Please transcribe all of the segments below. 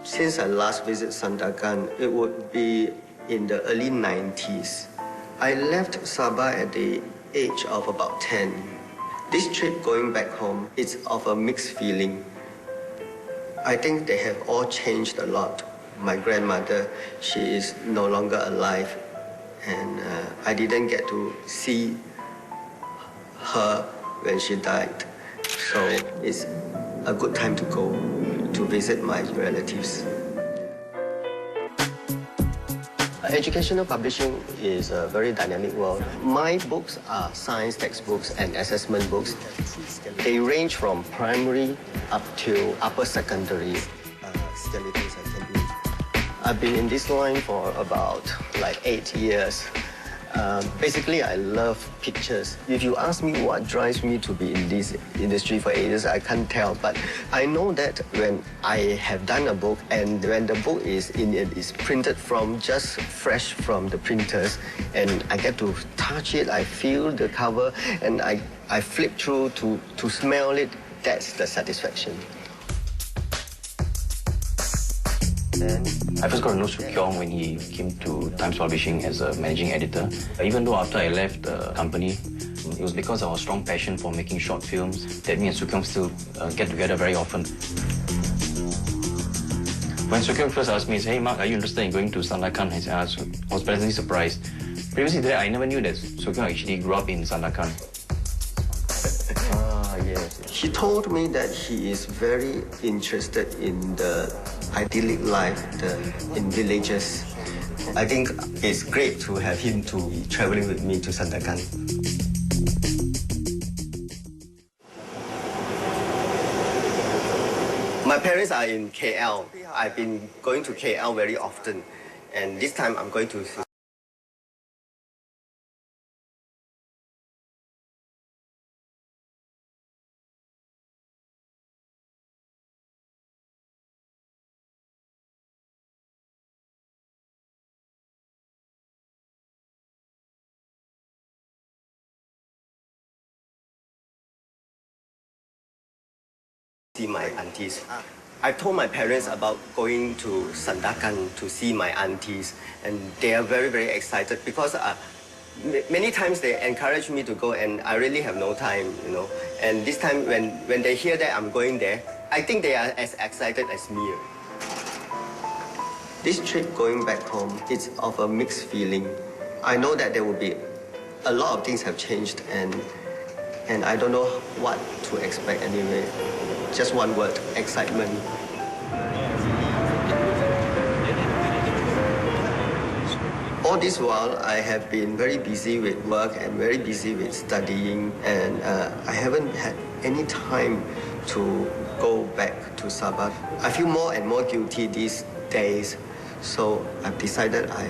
Since I last visited Sandakan, it would be in the early 90s. I left Sabah at the age of about 10. This trip going back home is of a mixed feeling. I think they have all changed a lot. My grandmother, she is no longer alive, and I didn't get to see her when she died. So it's a good time to go to visit my relatives. Educational publishing is a very dynamic world. My books are science textbooks and assessment books. They range from primary up to upper secondary. Still things I can do. I've been in this line for about 8 years. Basically, I love pictures. If you ask me what drives me to be in this industry for 8 years, I can't tell. But I know that when I have done a book and when the book is printed from just fresh from the printers, and I get to touch it, I feel the cover, and I flip through to smell it, that's the satisfaction. I first got to know Soo-kyung when he came to Times Publishing as a managing editor. Even though after I left the company, it was because of our strong passion for making short films that me and Soo-kyung still get together very often. When Soo-kyung first asked me, "Hey Mark, are you interested in going to Sandakan?" I was pleasantly surprised. Previously to that, I never knew that Soo-kyung actually grew up in Sandakan. Yes. He told me that he is very interested in the idyllic life in villages. I think it's great to have him to be traveling with me to Sandakan. My parents are in KL. I've been going to KL very often, and this time I'm going to see my aunties. I told my parents about going to Sandakan to see my aunties, and they are very, very excited because many times they encourage me to go, and I really have no time, you know. And this time, when they hear that I'm going there, I think they are as excited as me. This trip going back home is of a mixed feeling. I know that there will be a lot of things have changed, and I don't know what to expect anyway. Just one word, excitement. All this while, I have been very busy with work and very busy with studying, and I haven't had any time to go back to Sabah. I feel more and more guilty these days, so I've decided I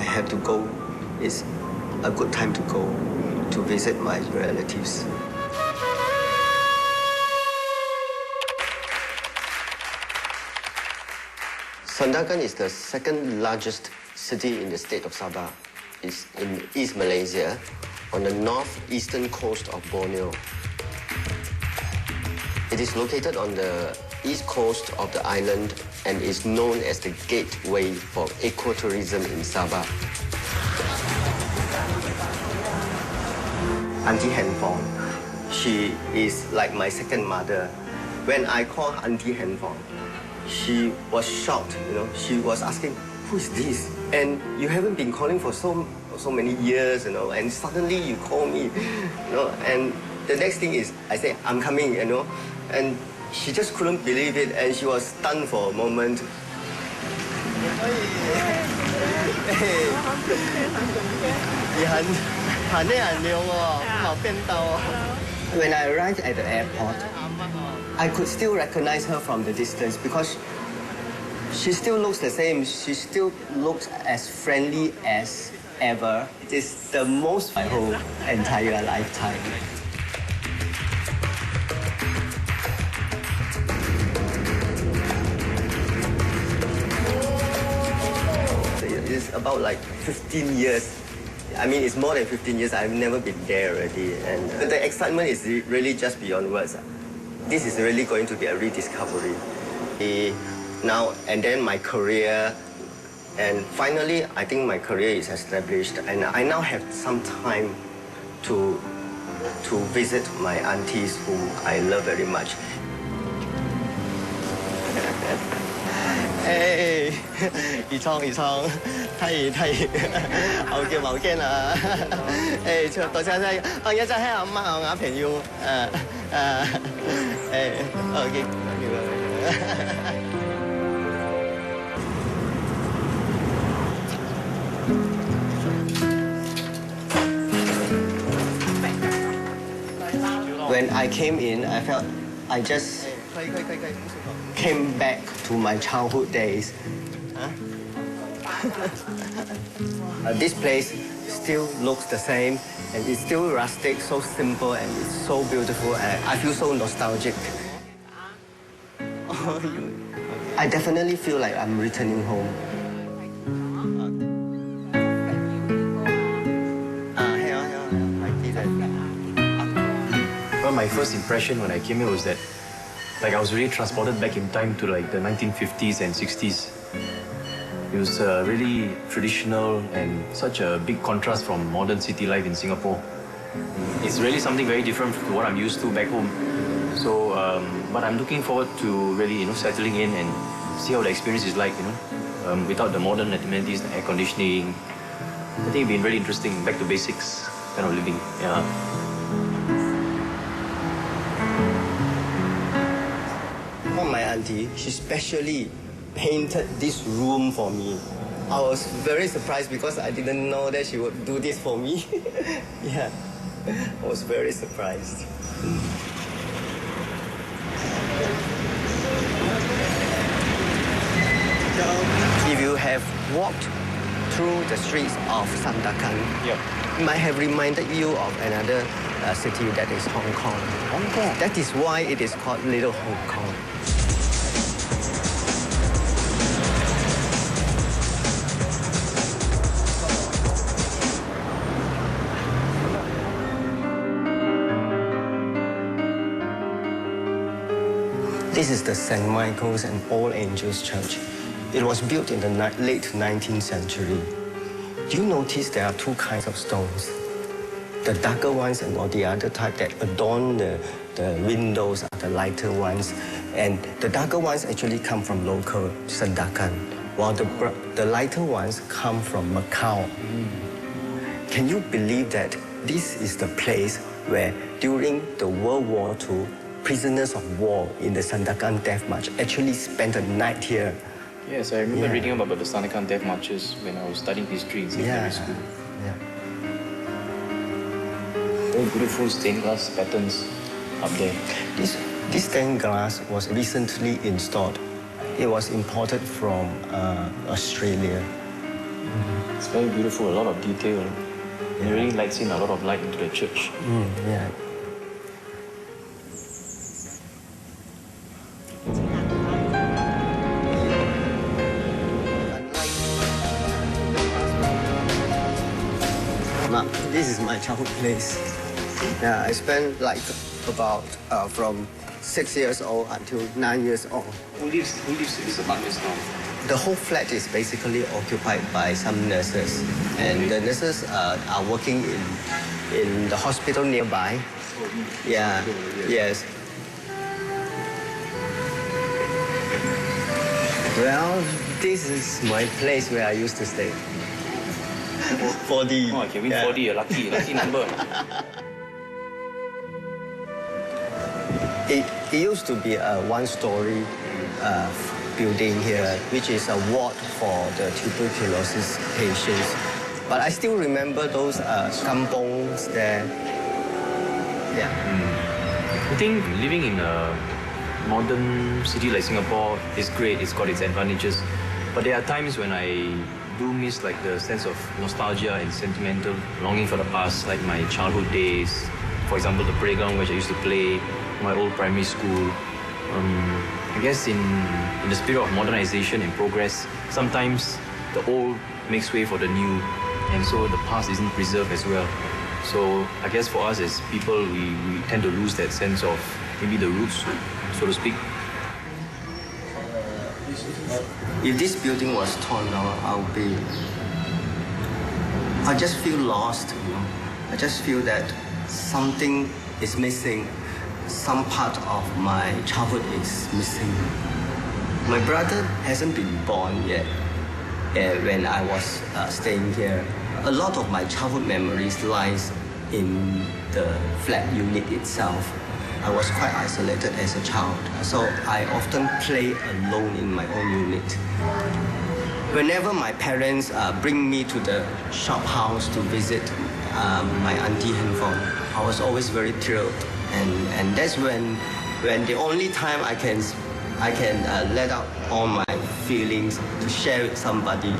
have to go. It's a good time to go to visit my relatives. Sandakan is the second largest city in the state of Sabah. It's in East Malaysia, on the northeastern coast of Borneo. It is located on the east coast of the island and is known as the gateway for ecotourism in Sabah. Auntie Handphone, she is like my second mother. When I call Auntie Handphone, she was shocked, you know. She was asking, "Who is this? And you haven't been calling for so many years, you know, and suddenly you call me, you know." And the next thing is, I say, "I'm coming," you know. And she just couldn't believe it, and she was stunned for a moment. When I arrived at the airport, I could still recognize her from the distance because she still looks the same. She still looks as friendly as ever. It is the most my whole entire lifetime. It's about 15 years. I mean, it's more than 15 years. I've never been there already. And the excitement is really just beyond words. this is really going to be a rediscovery. Now and then my career, and finally I think my career is established, and I now have some time to visit my aunties whom I love very much. Hey, 二倉，睇，好嘅冇驚啦。誒，多謝晒，我一陣喺阿媽我眼平要OK。When I came in, I felt I just came back to my childhood days. This place still looks the same, and it's still rustic, so simple, and it's so beautiful. And I feel so nostalgic. I definitely feel like I'm returning home. Well, my first impression when I came here was that I was really transported back in time to the 1950s and 60s. It was really traditional and such a big contrast from modern city life in Singapore. It's really something very different to what I'm used to back home. So, but I'm looking forward to really, settling in and see how the experience is like, without the modern amenities, the air conditioning. I think it'd been really interesting, back to basics kind of living. Yeah. My auntie, she specially painted this room for me. I was very surprised because I didn't know that she would do this for me. Yeah, I was very surprised. If you have walked through the streets of Sandakan, it might have reminded you of another city that is Hong Kong. Hong Kong? That is why it is called Little Hong Kong. This is the St. Michael's and All Angels Church. It was built in the late 19th century. Do you notice there are two kinds of stones? The darker ones and or the other type that adorn the windows are the lighter ones. And the darker ones actually come from local sandakan, while the lighter ones come from Macau. Can you believe that this is the place where during the World War II, prisoners of war in the Sandakan death march actually spent a night here? Yes, I remember reading about the Sandakan death marches when I was studying history in secondary school. Very beautiful stained glass patterns up there. This stained glass was recently installed. It was imported from Australia. It's very beautiful, a lot of detail. It really lights in a lot of light into the church. Yeah. This is my childhood place. Yeah, I spent about from 6 years old until 9 years old. Who lives in this apartment now? The whole flat is basically occupied by some nurses, and the nurses are working in the hospital nearby. Yeah, yes. Well, this is my place where I used to stay. 4D. Oh, I can win 4D, a lucky number. It used to be a one-story building here, which is a ward for the tuberculosis patients. But I still remember those kampongs there. Yeah. I think living in a modern city like Singapore is great. It's got its advantages. But there are times when I do miss the sense of nostalgia and sentimental longing for the past, like my childhood days. For example, the playground where I used to play, my old primary school. I guess in the spirit of modernization and progress, sometimes the old makes way for the new, and so the past isn't preserved as well. So I guess for us as people, we tend to lose that sense of maybe the roots, so to speak. If this building was torn down, I just feel lost, you know. I just feel that something is missing. Some part of my childhood is missing. My brother hasn't been born yet when I was staying here. A lot of my childhood memories lies in the flat unit itself. I was quite isolated as a child, so I often play alone in my own unit. Whenever my parents bring me to the shop house to visit my auntie handphone, I was always very thrilled, and that's when the only time I can let out all my feelings to share with somebody.